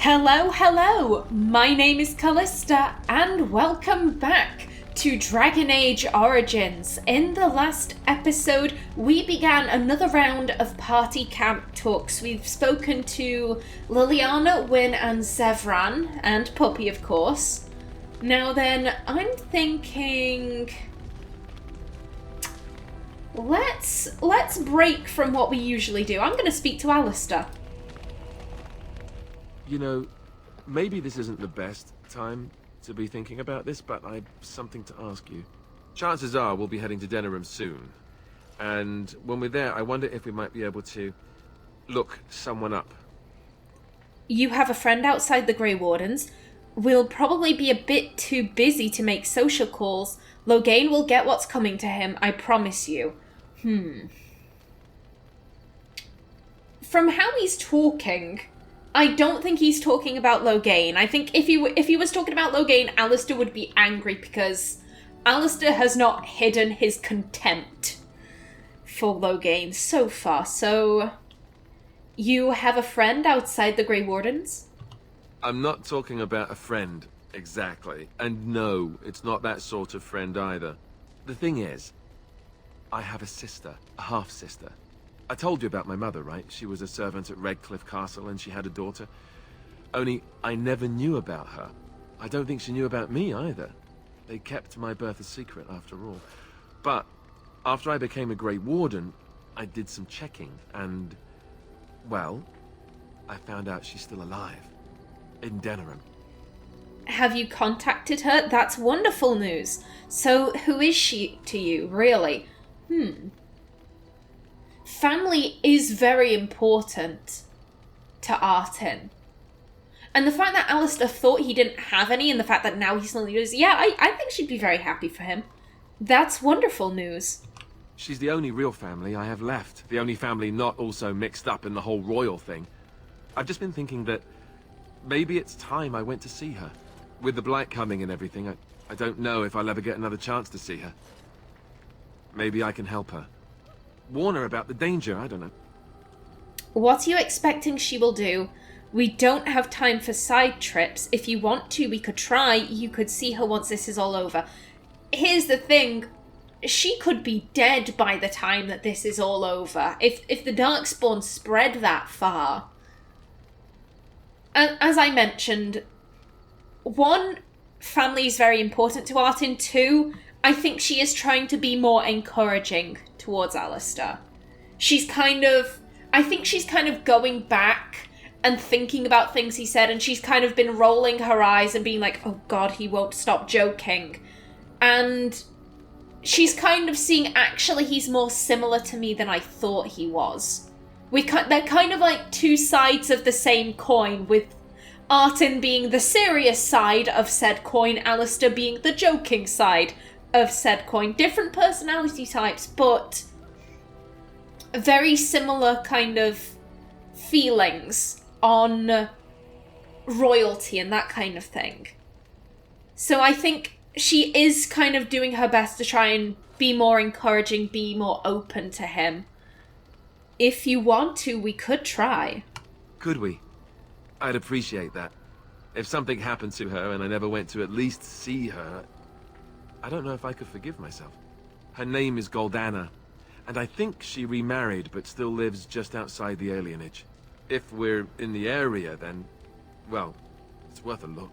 Hello, hello! My name is Kallista, and welcome back to Dragon Age Origins. In the last episode, we began another round of party camp talks. We've spoken to Liliana, Qwinn, and Zevran, and Puppy, of course. Now then, I'm thinking... Let's break from what we usually do. I'm going to speak to Alistair. You know, maybe this isn't the best time to be thinking about this, but I've something to ask you. Chances are we'll be heading to Denerim soon. And when we're there, I wonder if we might be able to look someone up. You have a friend outside the Grey Wardens. We'll probably be a bit too busy to make social calls. Loghain will get what's coming to him, I promise you. From how he's talking, I don't think he's talking about Loghain. I think if he was talking about Loghain, Alistair would be angry because Alistair has not hidden his contempt for Loghain so far. So, you have a friend outside the Grey Wardens? I'm not talking about a friend, exactly. And no, it's not that sort of friend either. The thing is, I have a sister, a half-sister. I told you about my mother, right? She was a servant at Redcliffe Castle and she had a daughter. Only, I never knew about her. I don't think she knew about me either. They kept my birth a secret after all. But, after I became a Grey Warden, I did some checking and, well, I found out she's still alive. In Denerim. Have you contacted her? That's wonderful news. So, who is she to you, really? Family is very important to Artin. And the fact that Alistair thought he didn't have any, and the fact that now he suddenly does, yeah, I think she'd be very happy for him. That's wonderful news. She's the only real family I have left. The only family not also mixed up in the whole royal thing. I've just been thinking that maybe it's time I went to see her. With the blight coming and everything, I don't know if I'll ever get another chance to see her. Maybe I can help her. Warn her about the danger, I don't know. What are you expecting she will do? We don't have time for side trips. If you want to, we could try. You could see her once this is all over. Here's the thing. She could be dead by the time that this is all over. If the Darkspawn spread that far. And as I mentioned, one, family is very important to Artin. Two, I think she is trying to be more encouraging towards Alistair. I think she's kind of going back and thinking about things he said, and she's kind of been rolling her eyes and being like, oh god, he won't stop joking. And she's kind of seeing, actually, he's more similar to me than I thought he was. They're kind of like two sides of the same coin, with Artin being the serious side of said coin, Alistair being the joking side of said coin. Different personality types, but very similar kind of feelings on royalty and that kind of thing. So I think she is kind of doing her best to try and be more encouraging, be more open to him. If you want to, we could try. Could we? I'd appreciate that. If something happened to her and I never went to at least see her, I don't know if I could forgive myself. Her name is Goldana, and I think she remarried but still lives just outside the alienage. If we're in the area, then, well, it's worth a look.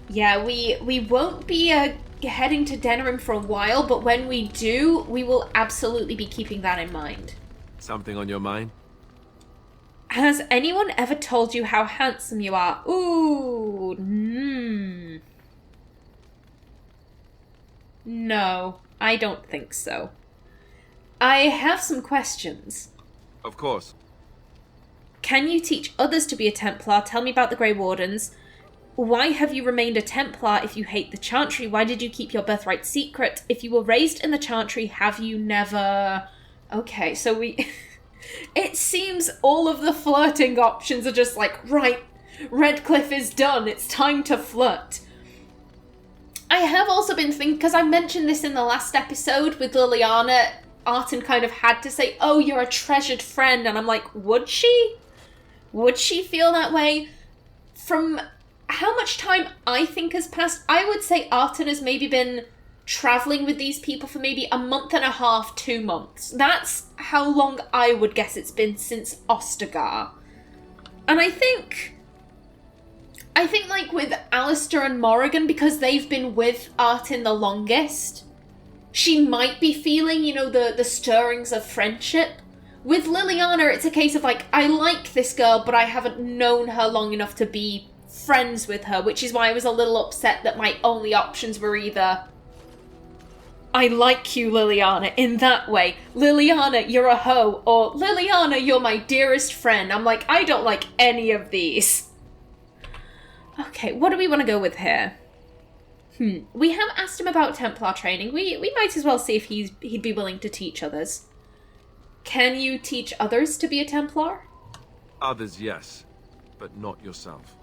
Yeah, we won't be heading to Denerim for a while, but when we do, we will absolutely be keeping that in mind. Something on your mind? Has anyone ever told you how handsome you are? Ooh, No, I don't think so. I have some questions. Of course. Can you teach others to be a Templar? Tell me about the Grey Wardens. Why have you remained a Templar if you hate the Chantry? Why did you keep your birthright secret? If you were raised in the Chantry, have you never... Okay, so we... It seems all of the flirting options are just like, right, Redcliffe is done, it's time to flirt. I have also been thinking, because I mentioned this in the last episode with Liliana, Artin kind of had to say, oh, you're a treasured friend, and I'm like, would she? Would she feel that way? From how much time I think has passed, I would say Artin has maybe been traveling with these people for maybe a month and a half, 2 months. That's how long I would guess it's been since Ostagar. And I think like with Alistair and Morrigan, because they've been with Artin the longest, she might be feeling, you know, the stirrings of friendship. With Liliana, it's a case of like, I like this girl, but I haven't known her long enough to be friends with her, which is why I was a little upset that my only options were either I like you, Liliana, in that way. Liliana, you're a hoe, or Liliana, you're my dearest friend. I'm like, I don't like any of these. Okay, what do we want to go with here? We have asked him about Templar training. We might as well see if he'd be willing to teach others. Can you teach others to be a Templar? Others, yes, but not yourself.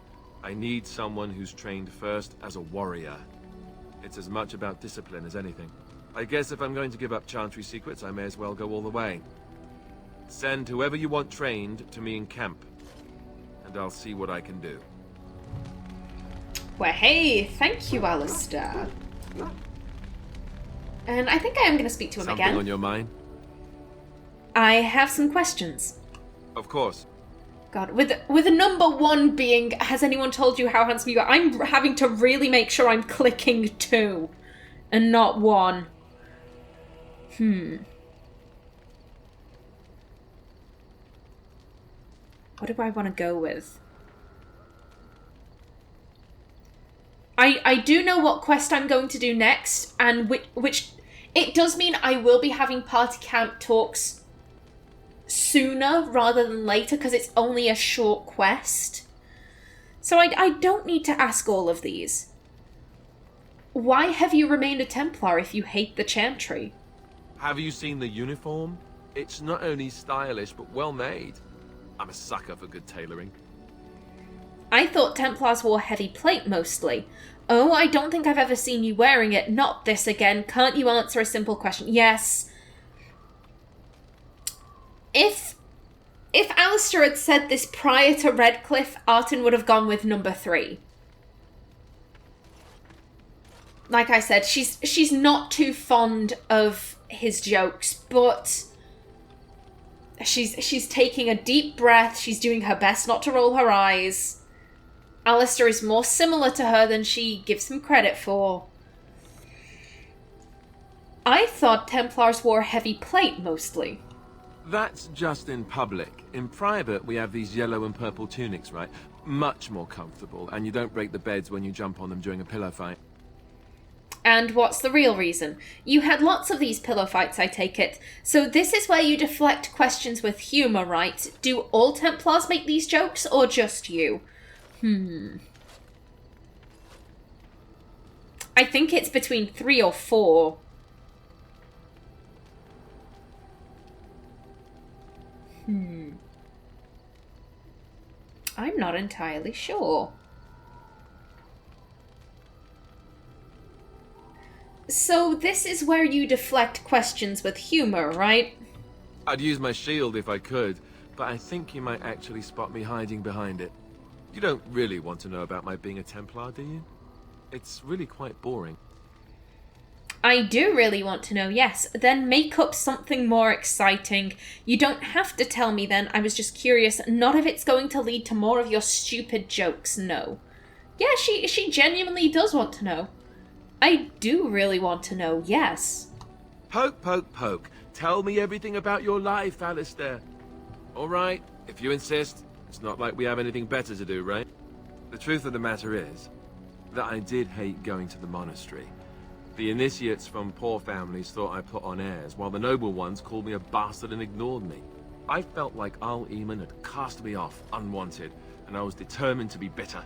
I need someone who's trained first as a warrior. It's as much about discipline as anything. I guess if I'm going to give up Chantry secrets, I may as well go all the way. Send whoever you want trained to me in camp, and I'll see what I can do. Well, hey, thank you, Alistair. And I think I am going to speak to him again. Something on your mind? I have some questions. Of course. God, with the number one being, has anyone told you how handsome you are? I'm having to really make sure I'm clicking 2 and not 1. What do I want to go with? I do know what quest I'm going to do next, and which it does mean I will be having party camp talks sooner rather than later, because it's only a short quest. So I don't need to ask all of these. Why have you remained a Templar if you hate the Chantry? Have you seen the uniform? It's not only stylish, but well made. I'm a sucker for good tailoring. I thought Templars wore heavy plate mostly. Oh, I don't think I've ever seen you wearing it. Not this again. Can't you answer a simple question? Yes. If Alistair had said this prior to Redcliffe, Artin would have gone with number 3. Like I said, she's not too fond of his jokes, but she's taking a deep breath. She's doing her best not to roll her eyes. Alistair is more similar to her than she gives him credit for. I thought Templars wore heavy plate mostly. That's just in public. In private, we have these yellow and purple tunics, right? Much more comfortable, and you don't break the beds when you jump on them during a pillow fight. And what's the real reason? You had lots of these pillow fights, I take it. So this is where you deflect questions with humour, right? Do all Templars make these jokes, or just you? I think it's between 3 or 4. I'm not entirely sure. So this is where you deflect questions with humour, right? I'd use my shield if I could, but I think you might actually spot me hiding behind it. You don't really want to know about my being a Templar, do you? It's really quite boring. I do really want to know, yes. Then make up something more exciting. You don't have to tell me then, I was just curious. Not if it's going to lead to more of your stupid jokes, no. Yeah, she genuinely does want to know. I do really want to know, yes. Poke, poke, poke. Tell me everything about your life, Alistair. All right, if you insist. It's not like we have anything better to do, right? The truth of the matter is that I did hate going to the monastery. The initiates from poor families thought I put on airs, while the noble ones called me a bastard and ignored me. I felt like Al-Eamon had cast me off unwanted, and I was determined to be bitter.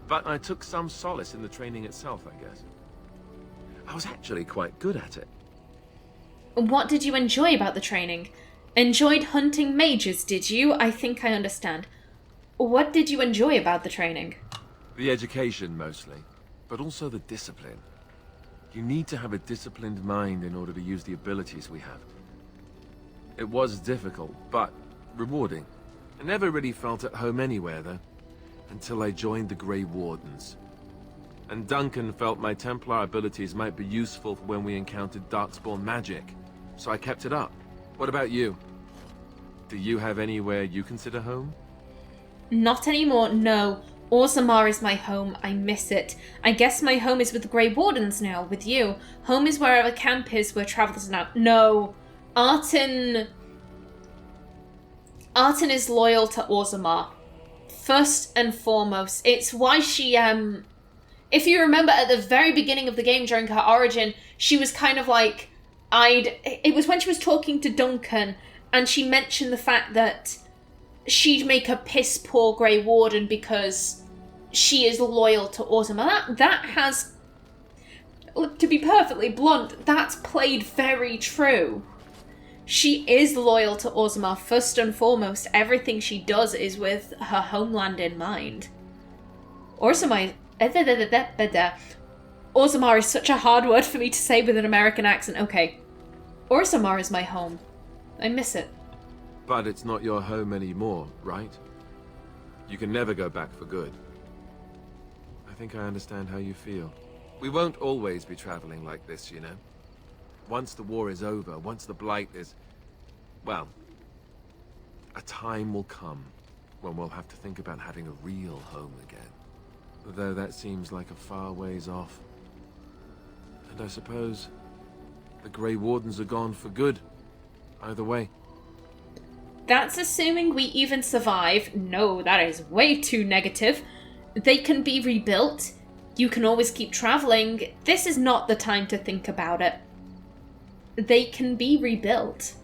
But I took some solace in the training itself, I guess. I was actually quite good at it. What did you enjoy about the training? Enjoyed hunting mages, did you? I think I understand. What did you enjoy about the training? The education, mostly, but also the discipline. You need to have a disciplined mind in order to use the abilities we have. It was difficult, but rewarding. I never really felt at home anywhere, though, until I joined the Grey Wardens. And Duncan felt my Templar abilities might be useful for when we encountered Darkspawn magic, so I kept it up. What about you? Do you have anywhere you consider home? Not anymore, no. Orzammar is my home. I miss it. I guess my home is with the Grey Wardens now, with you. Home is wherever camp is, where travelers are now. No. Artin is loyal to Orzammar. First and foremost. It's why she, if you remember at the very beginning of the game during her origin, she was kind of like, it was when she was talking to Duncan, and she mentioned the fact that she'd make a piss poor Grey Warden because she is loyal to Orzammar. That has, to be perfectly blunt, that's played very true. She is loyal to Orzammar first and foremost. Everything she does is with her homeland in mind. Orzammar is such a hard word for me to say with an American accent. Okay. Orzammar is my home. I miss it. But it's not your home anymore, right? You can never go back for good. I think I understand how you feel. We won't always be traveling like this, you know. Once the war is over, once the Blight is... well, a time will come when we'll have to think about having a real home again. Though that seems like a far ways off. And I suppose the Grey Wardens are gone for good. Either way. That's assuming we even survive. No, that is way too negative. They can be rebuilt. You can always keep traveling. This is not the time to think about it. They can be rebuilt.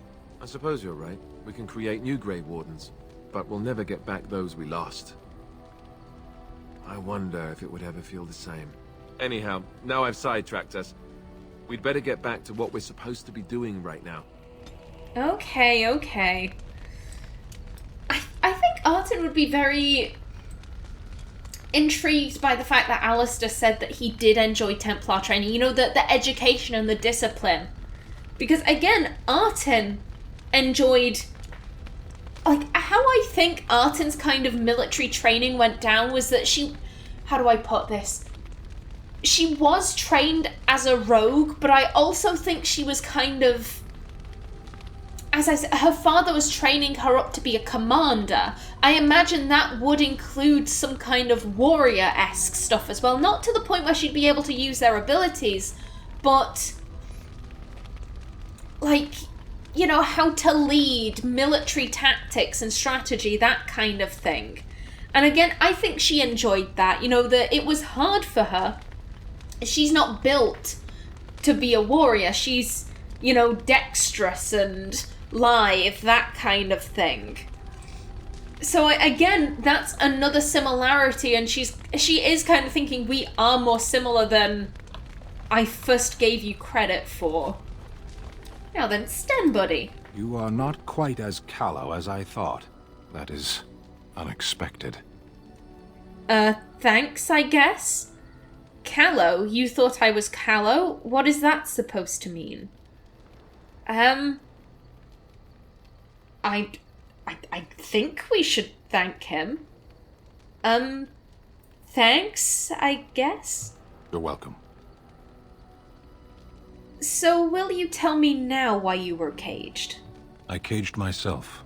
I suppose you're right. We can create new Grey Wardens, but we'll never get back those we lost. I wonder if it would ever feel the same. Anyhow, now I've sidetracked us. We'd better get back to what we're supposed to be doing right now. Okay. I think Artin would be very intrigued by the fact that Alistair said that he did enjoy Templar training. You know, the education and the discipline. Because, again, Artin enjoyed... like, how I think Artin's kind of military training went down was that she... how do I put this? She was trained as a rogue, but I also think she was kind of... as I said, her father was training her up to be a commander. I imagine that would include some kind of warrior-esque stuff as well. Not to the point where she'd be able to use their abilities, but... like, you know, how to lead, military tactics and strategy, that kind of thing. And again, I think she enjoyed that. You know, that it was hard for her. She's not built to be a warrior. She's, you know, dexterous and live, that kind of thing. So again, that's another similarity, and she is kind of thinking we are more similar than I first gave you credit for. Now then, Sten, buddy. You are not quite as callow as I thought. That is unexpected. Thanks, I guess? Callow? You thought I was callow? What is that supposed to mean? I think we should thank him. Thanks, I guess? You're welcome. So, will you tell me now why you were caged? I caged myself.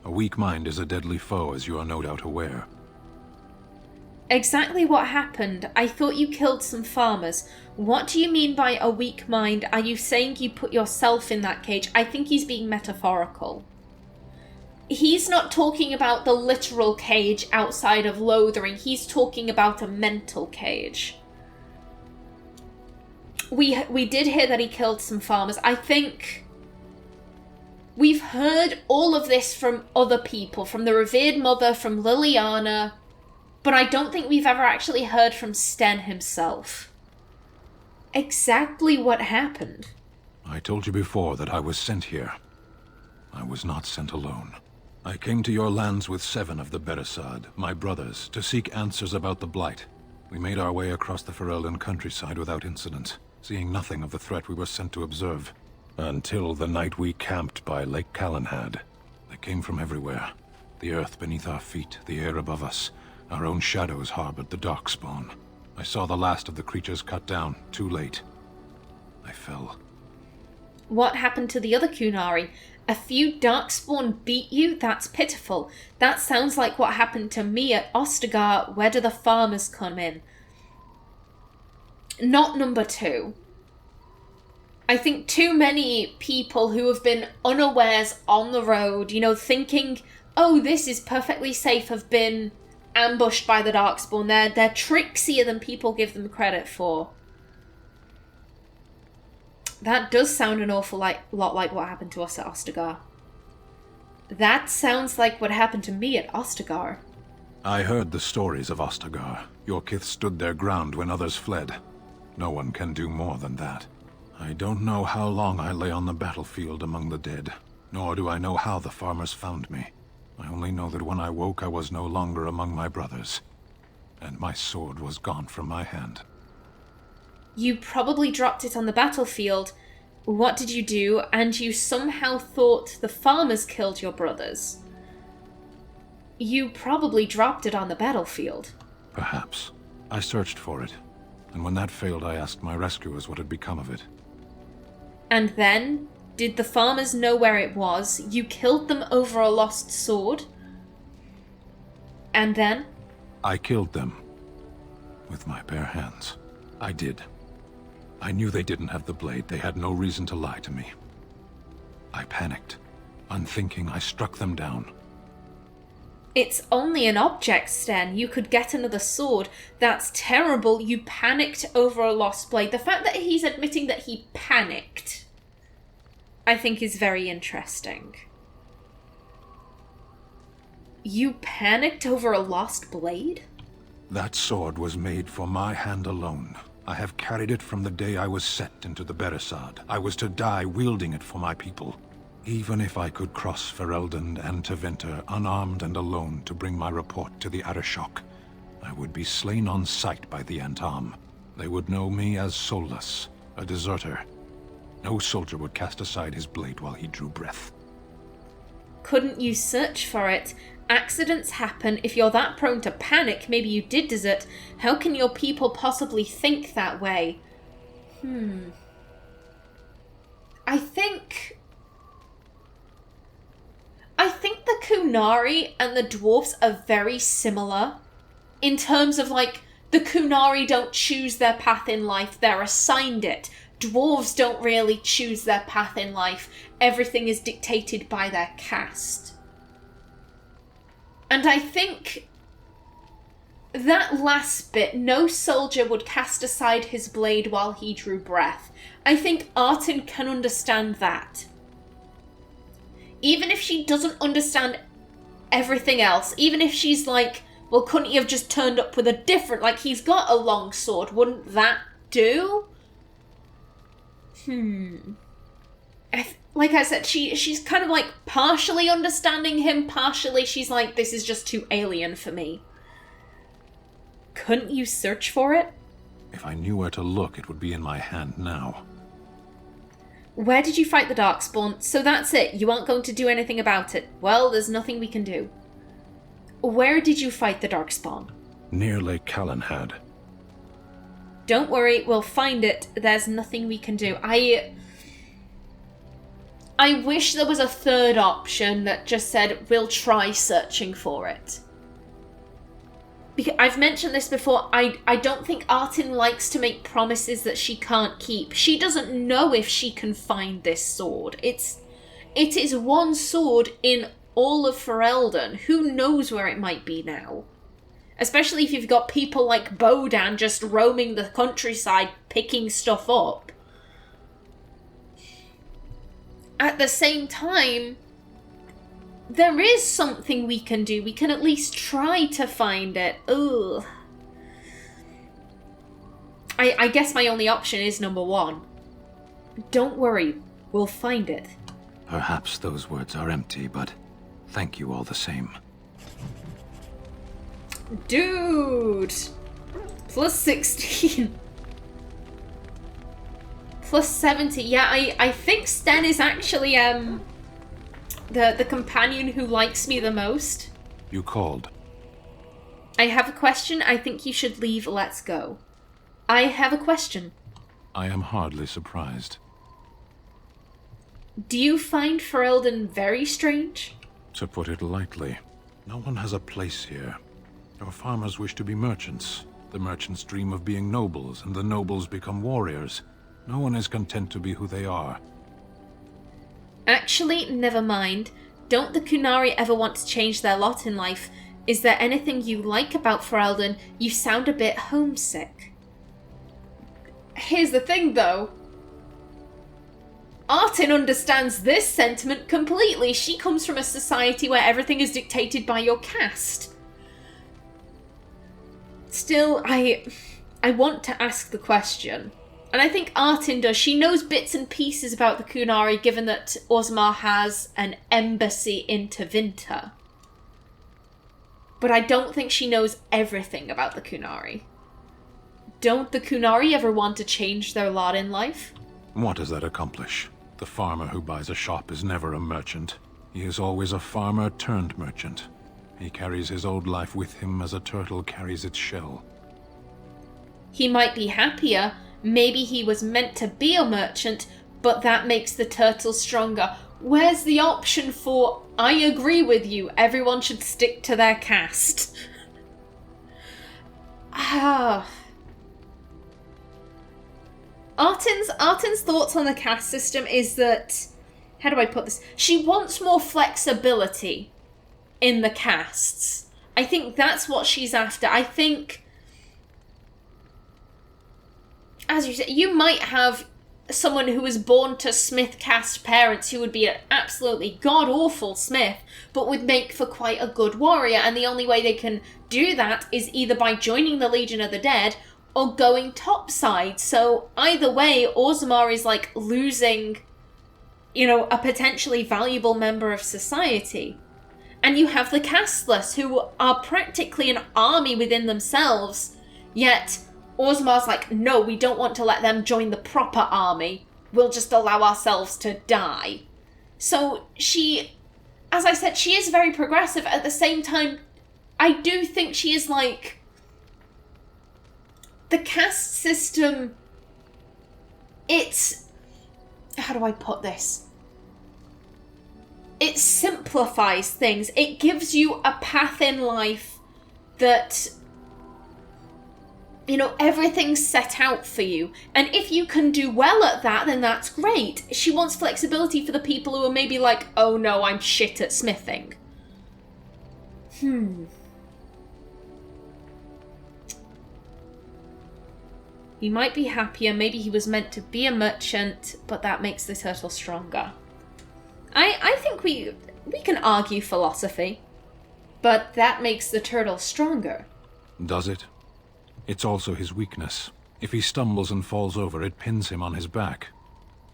A weak mind is a deadly foe, as you are no doubt aware. Exactly what happened. I thought you killed some farmers. What do you mean by a weak mind? Are you saying you put yourself in that cage? I think he's being metaphorical. He's not talking about the literal cage outside of Lothering. He's talking about a mental cage. We did hear that he killed some farmers. I think we've heard all of this from other people, from the Revered Mother, from Liliana, but I don't think we've ever actually heard from Sten himself. Exactly what happened? I told you before that I was sent here. I was not sent alone. I came to your lands with 7 of the Beresad, my brothers, to seek answers about the Blight. We made our way across the Ferelden countryside without incident, seeing nothing of the threat we were sent to observe. Until the night we camped by Lake Calenhad. They came from everywhere. The earth beneath our feet, the air above us. Our own shadows harbored the darkspawn. I saw the last of the creatures cut down, too late. I fell. What happened to the other Qunari? A few darkspawn beat you? That's pitiful. That sounds like what happened to me at Ostagar. Where do the farmers come in? Not number 2. I think too many people who have been unawares on the road, you know, thinking, oh, this is perfectly safe, have been ambushed by the darkspawn. They're trixier than people give them credit for. That does sound an awful lot like what happened to us at Ostagar. That sounds like what happened to me at Ostagar. I heard the stories of Ostagar. Your kith stood their ground when others fled. No one can do more than that. I don't know how long I lay on the battlefield among the dead, nor do I know how the farmers found me. I only know that when I woke I was no longer among my brothers, and my sword was gone from my hand. You probably dropped it on the battlefield. What did you do? And you somehow thought the farmers killed your brothers. You probably dropped it on the battlefield. Perhaps. I searched for it, and when that failed I asked my rescuers what had become of it. And then? Did the farmers know where it was? You killed them over a lost sword? And then? I killed them. With my bare hands. I did. I knew they didn't have the blade. They had no reason to lie to me. I panicked. Unthinking, I struck them down. It's only an object, Sten. You could get another sword. That's terrible. You panicked over a lost blade. The fact that he's admitting that he panicked, I think, is very interesting. You panicked over a lost blade? That sword was made for my hand alone. I have carried it from the day I was set into the Beresad. I was to die wielding it for my people. Even if I could cross Ferelden and Tevinter unarmed and alone to bring my report to the Arishok, I would be slain on sight by the Antam. They would know me as soulless, a deserter. No soldier would cast aside his blade while he drew breath. Couldn't you search for it? Accidents happen. If you're that prone to panic, maybe you did desert. How can your people possibly think that way? I think the Qunari and the dwarves are very similar in terms of, like, the Qunari don't choose their path in life, they're assigned it. Dwarves don't really choose their path in life. Everything is dictated by their caste. And I think that last bit, no soldier would cast aside his blade while he drew breath. I think Artin can understand that. Even if she doesn't understand everything else, even if she's like, well, couldn't you have just turned up with a different, like, he's got a long sword, wouldn't that do? Like I said, she's kind of like partially understanding him, partially she's like, this is just too alien for me. Couldn't you search for it? If I knew where to look, it would be in my hand now. Where did you fight the Darkspawn? So that's it, you aren't going to do anything about it. Well, there's nothing we can do. Where did you fight the Darkspawn? Near Lake Callanhad. Don't worry, we'll find it. There's nothing we can do. I wish there was a third option that just said, we'll try searching for it. Because I've mentioned this before, I don't think Artin likes to make promises that she can't keep. She doesn't know if she can find this sword. It is one sword in all of Ferelden. Who knows where it might be now? Especially if you've got people like Bodan just roaming the countryside, picking stuff up. At the same time, there is something we can do. We can at least try to find it. Ugh. I guess my only option is number 1. Don't worry, we'll find it. Perhaps those words are empty, but thank you all the same. Dude! Plus 16. Plus 70. Yeah, I think Sten is actually, The companion who likes me the most. You called. I have a question. I think you should leave. Let's go. I have a question. I am hardly surprised. Do you find Ferelden very strange? To put it lightly, no one has a place here. Your farmers wish to be merchants. The merchants dream of being nobles, and the nobles become warriors. No one is content to be who they are. Actually, never mind. Don't the Qunari ever want to change their lot in life? Is there anything you like about Ferelden? You sound a bit homesick. Here's the thing, though. Artin understands this sentiment completely. She comes from a society where everything is dictated by your caste. Still, I want to ask the question. And I think Artin does. She knows bits and pieces about the Qunari, given that Orzammar has an embassy in Tevinter. But I don't think she knows everything about the Qunari. Don't the Qunari ever want to change their lot in life? What does that accomplish? The farmer who buys a shop is never a merchant. He is always a farmer turned merchant. He carries his old life with him as a turtle carries its shell. He might be happier. Maybe he was meant to be a merchant, but that makes the turtle stronger. Where's the option for, I agree with you, everyone should stick to their caste? Artin's thoughts on the caste system is that, how do I put this? She wants more flexibility in the castes. I think that's what she's after. I think, as you said, you might have someone who was born to smith caste parents who would be an absolutely god-awful smith, but would make for quite a good warrior, and the only way they can do that is either by joining the Legion of the Dead or going topside. So either way, Orzammar is like losing, a potentially valuable member of society. And you have the casteless, who are practically an army within themselves, yet Orzammar's like, no, we don't want to let them join the proper army. We'll just allow ourselves to die. So she, as I said, she is very progressive. At the same time, I do think she is like, the caste system, it's, how do I put this? It simplifies things. It gives you a path in life that, everything's set out for you. And if you can do well at that, then that's great. She wants flexibility for the people who are maybe like, oh no, I'm shit at smithing. He might be happier. Maybe he was meant to be a merchant, but that makes the turtle stronger. I think we can argue philosophy, but that makes the turtle stronger. Does it? It's also his weakness. If he stumbles and falls over, it pins him on his back.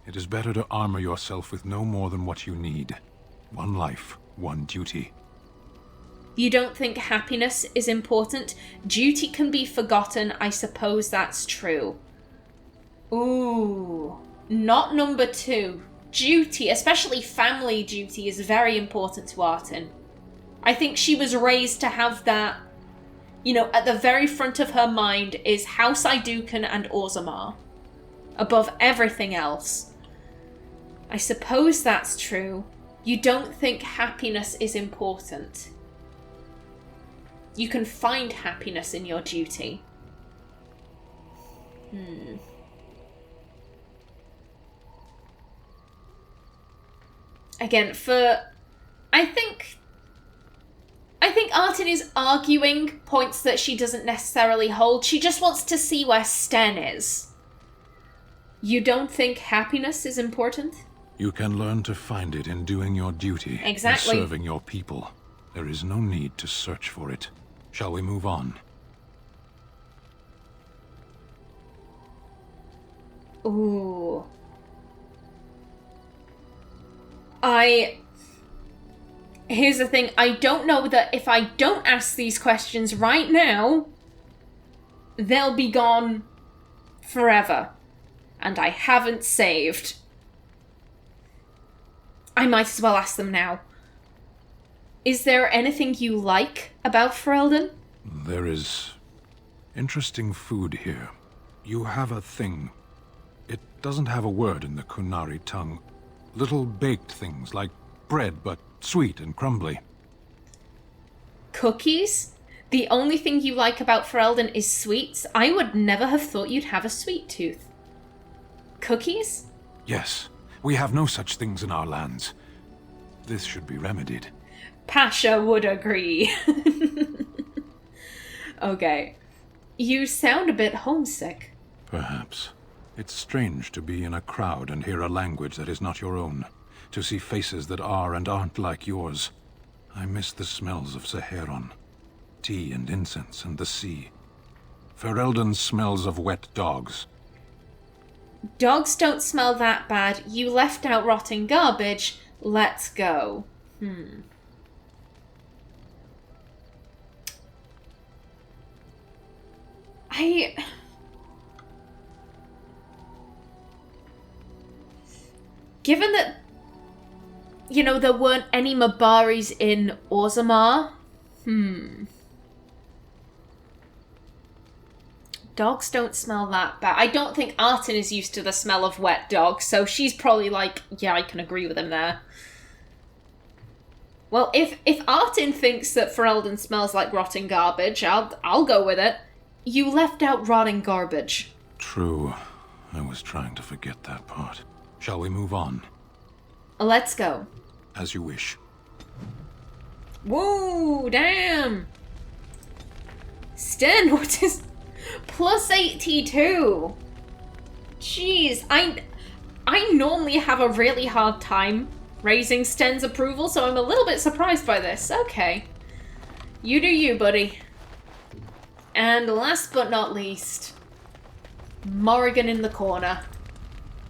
It is better to armor yourself with no more than what you need. One life, one duty. You don't think happiness is important? Duty can be forgotten. I suppose that's true. Ooh. Not number 2. Duty, especially family duty, is very important to Artin. I think she was raised to have that, at the very front of her mind is House Idukan and Orzammar. Above everything else. I suppose that's true. You don't think happiness is important. You can find happiness in your duty. Again, I think Artin is arguing points that she doesn't necessarily hold. She just wants to see where Sten is. You don't think happiness is important? You can learn to find it in doing your duty. Exactly. In serving your people. There is no need to search for it. Shall we move on? Ooh. Here's the thing, I don't know that if I don't ask these questions right now, they'll be gone forever. And I haven't saved. I might as well ask them now. Is there anything you like about Ferelden? There is interesting food here. You have a thing. It doesn't have a word in the Qunari tongue. Little baked things like bread, but sweet and crumbly. Cookies? The only thing you like about Ferelden is sweets? I would never have thought you'd have a sweet tooth. Cookies? Yes, we have no such things in our lands. This should be remedied. Pasha would agree. Okay. You sound a bit homesick. Perhaps. It's strange to be in a crowd and hear a language that is not your own. To see faces that are and aren't like yours. I miss the smells of Saharon. Tea and incense and the sea. Ferelden smells of wet dogs. Dogs don't smell that bad. You left out rotting garbage. Let's go. Given that, there weren't any Mabaris in Orzammar, dogs don't smell that bad. I don't think Artin is used to the smell of wet dogs, so she's probably like, yeah, I can agree with him there. Well, if Artin thinks that Ferelden smells like rotting garbage, I'll go with it. You left out rotting garbage. True. I was trying to forget that part. Shall we move on? Let's go. As you wish. Whoa, damn. Sten, what is... Plus 82. Jeez, I normally have a really hard time raising Sten's approval, so I'm a little bit surprised by this. Okay. You do you, buddy. And last but not least, Morrigan in the corner.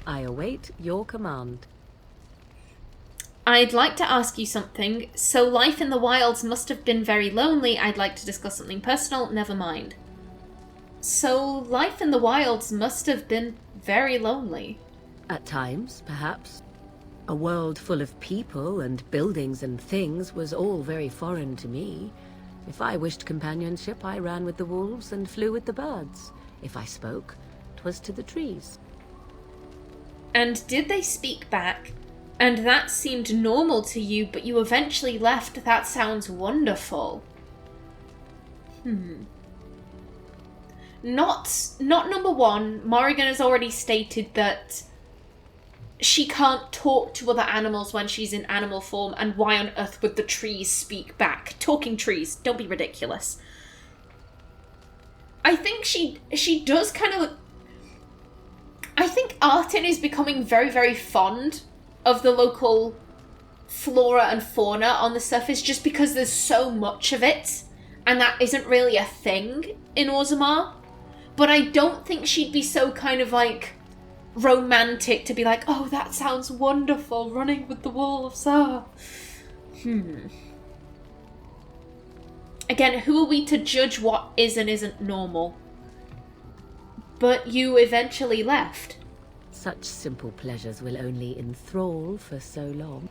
I await your command. I'd like to ask you something. So life in the wilds must have been very lonely. I'd like to discuss something personal. Never mind. So life in the wilds must have been very lonely. At times, perhaps. A world full of people and buildings and things was all very foreign to me. If I wished companionship, I ran with the wolves and flew with the birds. If I spoke, 'twas to the trees. And did they speak back? And that seemed normal to you, but you eventually left. That sounds wonderful. Not number one. Morrigan has already stated that she can't talk to other animals when she's in animal form, and why on earth would the trees speak back? Talking trees, don't be ridiculous. I think she does kind of... I think Artin is becoming very, very fond of the local flora and fauna on the surface, just because there's so much of it, and that isn't really a thing in Orzammar. But I don't think she'd be so kind of like romantic to be like, oh, that sounds wonderful, running with the wolves. Again, who are we to judge what is and isn't normal? But you eventually left. Such simple pleasures will only enthrall for so long.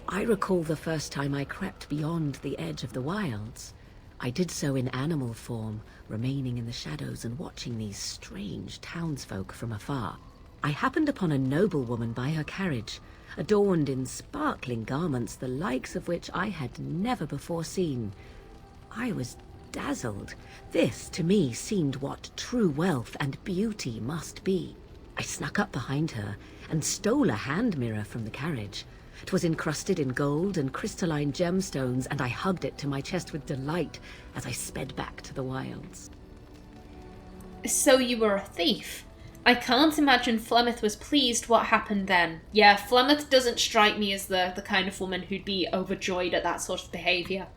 I recall the first time I crept beyond the edge of the wilds. I did so in animal form, remaining in the shadows and watching these strange townsfolk from afar. I happened upon a noblewoman by her carriage, adorned in sparkling garments, the likes of which I had never before seen. I was dazzled. This, to me, seemed what true wealth and beauty must be. I snuck up behind her and stole a hand mirror from the carriage. 'Twas encrusted in gold and crystalline gemstones, and I hugged it to my chest with delight as I sped back to the wilds. So you were a thief. I can't imagine Flemeth was pleased. What happened then? Yeah, Flemeth doesn't strike me as the kind of woman who'd be overjoyed at that sort of behaviour.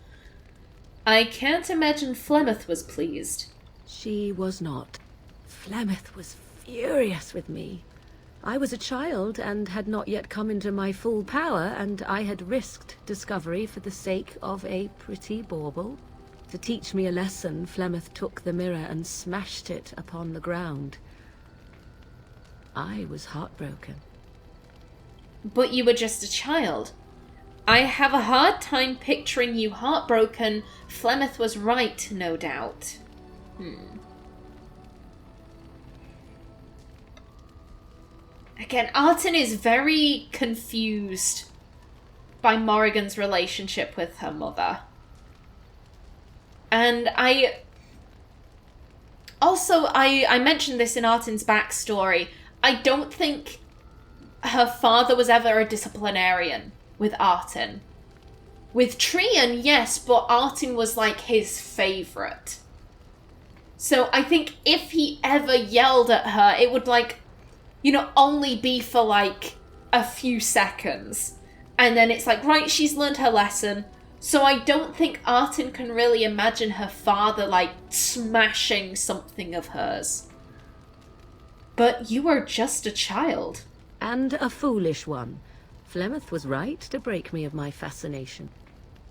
I can't imagine Flemeth was pleased. She was not. Flemeth was furious with me. I was a child and had not yet come into my full power, and I had risked discovery for the sake of a pretty bauble. To teach me a lesson, Flemeth took the mirror and smashed it upon the ground. I was heartbroken. But you were just a child. I have a hard time picturing you heartbroken. Flemeth was right, no doubt. Again, Artin is very confused by Morrigan's relationship with her mother. And I mentioned this in Artin's backstory. I don't think her father was ever a disciplinarian with Artin. With Trian, yes, but Artin was like his favourite. So I think if he ever yelled at her, it would only be for like a few seconds. And then it's like, right, she's learned her lesson. So I don't think Artin can really imagine her father like smashing something of hers. But you are just a child. And a foolish one. Flemeth was right to break me of my fascination.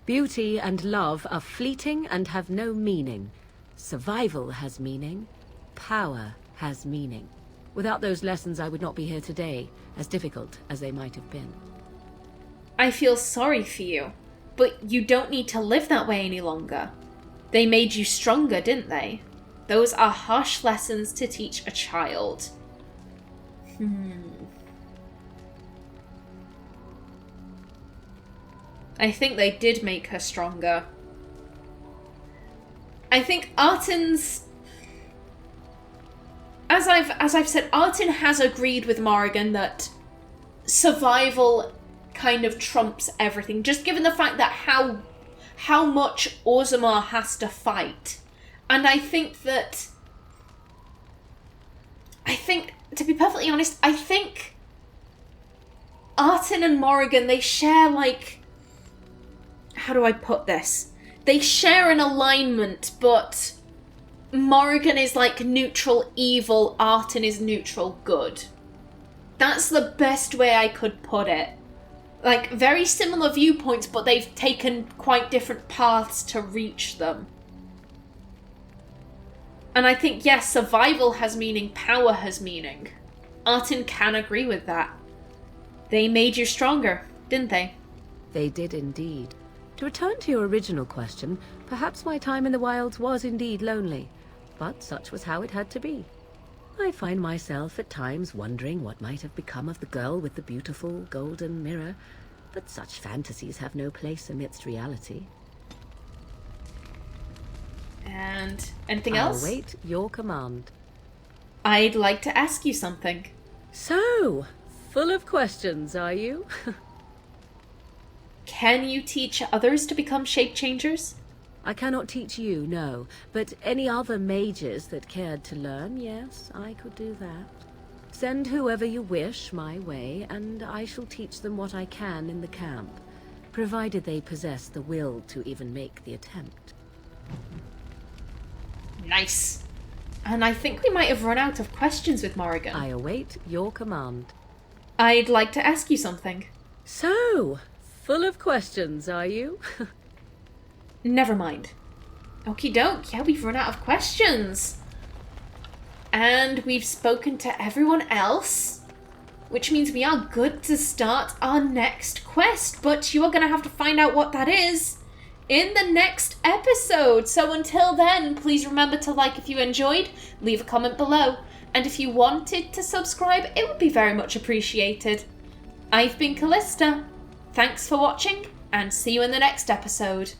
Beauty and love are fleeting and have no meaning. Survival has meaning. Power has meaning. Without those lessons, I would not be here today, as difficult as they might have been. I feel sorry for you, but you don't need to live that way any longer. They made you stronger, didn't they? Those are harsh lessons to teach a child. I think they did make her stronger. I think Artin's... As I've said, Artin has agreed with Morrigan that survival kind of trumps everything, just given the fact that how much Orzammar has to fight. And I think, to be perfectly honest, I think Artin and Morrigan, they share, like... How do I put this? They share an alignment, but Morrigan is like neutral evil, Artin is neutral good. That's the best way I could put it. Like, very similar viewpoints, but they've taken quite different paths to reach them. And I think, yes, survival has meaning, power has meaning. Artin can agree with that. They made you stronger, didn't they? They did indeed. To return to your original question, perhaps my time in the wilds was indeed lonely, but such was how it had to be. I find myself at times wondering what might have become of the girl with the beautiful golden mirror, but such fantasies have no place amidst reality. And anything else? I'll await your command. I'd like to ask you something. So, full of questions, are you? Can you teach others to become shape changers? I cannot teach you, no, but any other mages that cared to learn, yes, I could do that. Send whoever you wish my way, and I shall teach them what I can in the camp, provided they possess the will to even make the attempt. Nice. And I think we might have run out of questions with Morrigan. I await your command. I'd like to ask you something. So, full of questions, are you? Never mind. Okie doke, yeah, we've run out of questions. And we've spoken to everyone else, which means we are good to start our next quest, but you are going to have to find out what that is in the next episode. So until then, please remember to like if you enjoyed, leave a comment below, and if you wanted to subscribe, it would be very much appreciated. I've been Callista. Thanks for watching, and see you in the next episode.